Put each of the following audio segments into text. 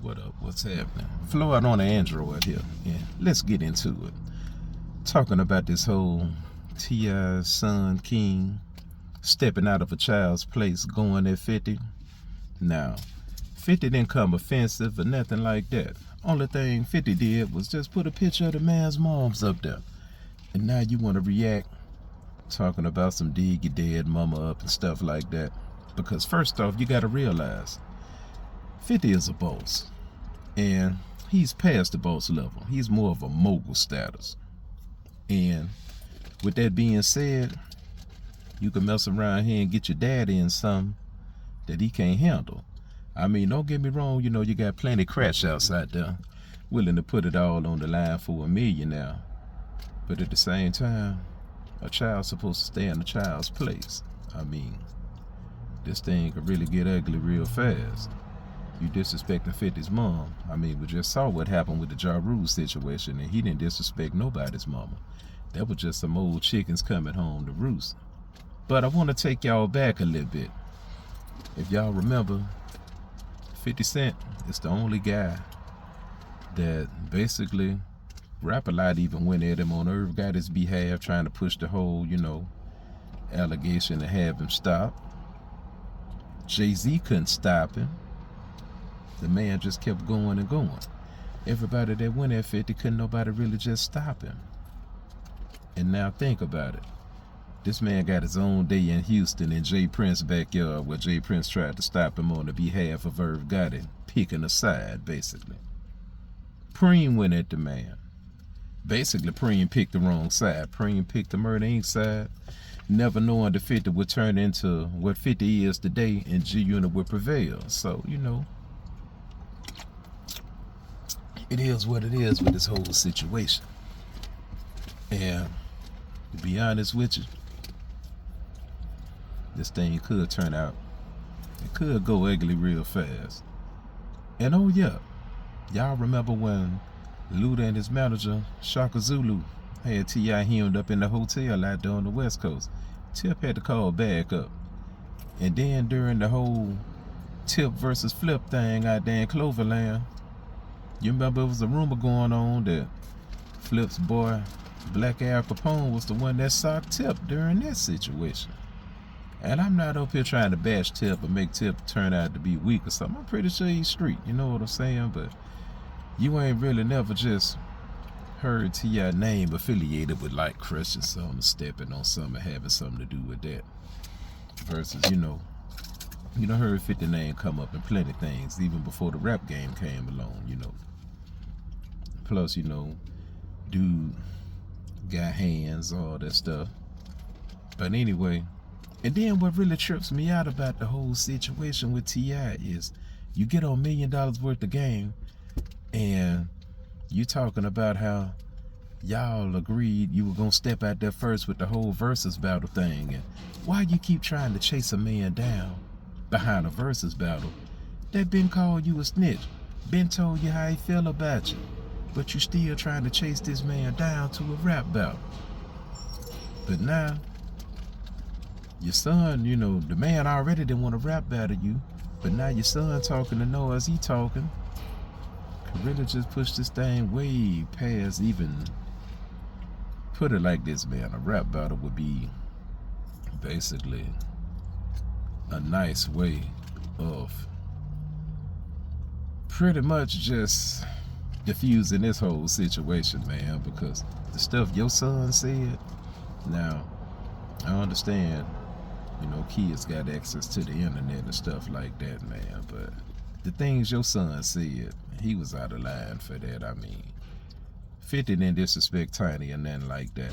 What up? What's happening? Floyd on the Android here. Yeah, let's get into it. Talking about this whole T.I. son King stepping out of a child's place going at 50. Now, 50 didn't come offensive or nothing like that. Only thing 50 did was just put a picture of the man's mom's up there. And now you want to react talking about some dig your dead mama up and stuff like that. Because first off, you got to realize 50 is a boss. And he's past the boss level. He's more of a mogul status. And with that being said, you can mess around here and get your daddy in something that he can't handle. I mean, don't get me wrong, you know, you got plenty of crash outs out there willing to put it all on the line for $1 million now. But at the same time, a child's supposed to stay in a child's place. I mean, this thing could really get ugly real fast. You disrespecting 50's mom. I mean, we just saw what happened with the Ja Rule situation, and he didn't disrespect nobody's mama. That was just some old chickens coming home to roost. But I want to take y'all back a little bit. If y'all remember, 50 Cent is the only guy that basically Rap-A-Lot even went at him on Irv Gotti's behalf, trying to push the whole, you know, allegation to have him stop. Jay-Z couldn't stop him. The man just kept going and going. Everybody that went at 50, couldn't nobody really just stop him. And now think about it. This man got his own day in Houston in Jay Prince's backyard, where Jay Prince tried to stop him on the behalf of Irv Gotti, picking a side, basically. Preem went at the man. Basically, Preem picked the wrong side. Preem picked the Murder Inc. side, never knowing that 50 would turn into what 50 is today, and G-Unit would prevail. So, you know, it is what it is with this whole situation. And to be honest with you, this thing could turn out, it could go ugly real fast. And oh yeah, y'all remember when Luda and his manager, Shaka Zulu, had T.I. hemmed up in the hotel out there on the West Coast. Tip had to call back up. And then during the whole Tip versus Flip thing out there in Cloverland, you remember it was a rumor going on that Flip's boy, Black Al Capone, was the one that socked Tip during that situation. And I'm not up here trying to bash Tip or make Tip turn out to be weak or something. I'm pretty sure he's street, you know what I'm saying? But you ain't really never just heard T.I. name affiliated with like crushing something, stepping on something, having something to do with that. Versus, you know heard 50 name come up in plenty of things, even before the rap game came along, you know. Plus, you know, dude got hands, all that stuff. But anyway, and then what really trips me out about the whole situation with T.I. is you get on $1 million worth of game and you talking about how y'all agreed you were gonna step out there first with the whole versus battle thing, and why you keep trying to chase a man down behind a versus battle that been called you a snitch, been told you how he feel about you, but you still trying to chase this man down to a rap battle. But now your son, you know, the man already didn't want to rap battle you, but now your son talking to Noah, he talking, could really just push this thing way past even. Put it like this, man, a rap battle would be basically a nice way of pretty much just diffusing this whole situation, man, because the stuff your son said, now, I understand, you know, kids got access to the internet and stuff like that, man, but the things your son said, he was out of line for that. I mean, 50 didn't disrespect Tiny or nothing like that.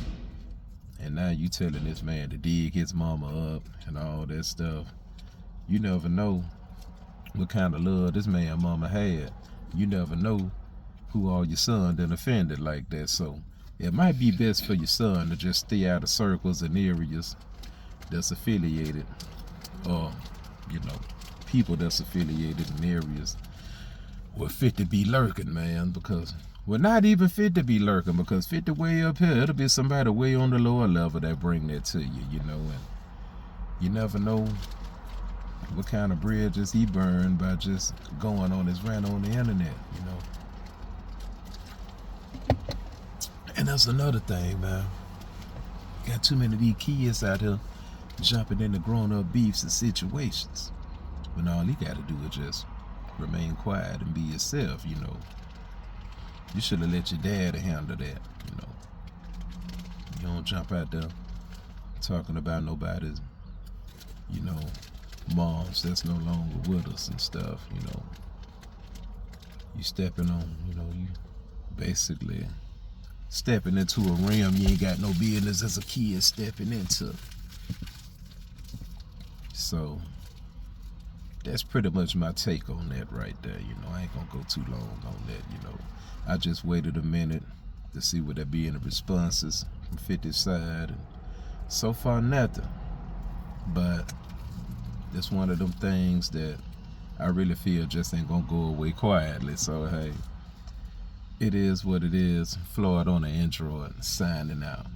And now you telling this man to dig his mama up and all that stuff. You never know what kind of love this man mama had. You never know who all your son done offended like that. So it might be best for your son to just stay out of circles and areas that's affiliated, or, you know, people that's affiliated in areas where 50 be lurking, man, because, well, not even 50 be lurking, because 50 way up here, it'll be somebody way on the lower level that bring that to you, you know, and you never know what kind of bridges he burned by just going on his rant on the internet, you know. And that's another thing, man. Got too many of these kids out here jumping into grown-up beefs and situations when all he got to do is just remain quiet and be yourself, you know. You should have let your dad handle that, you know. You don't jump out there talking about nobody's, you know, moms that's no longer with us and stuff, you know. You stepping on, you know, you basically stepping into a realm you ain't got no business as a kid stepping into. So that's pretty much my take on that right there, you know. I ain't gonna go too long on that, you know. I just waited a minute to see what there be in the responses from 50's side, and so far nothing. But it's one of them things that I really feel just ain't gonna go away quietly. So hey, it is what it is. Floyd on the Android, signing out.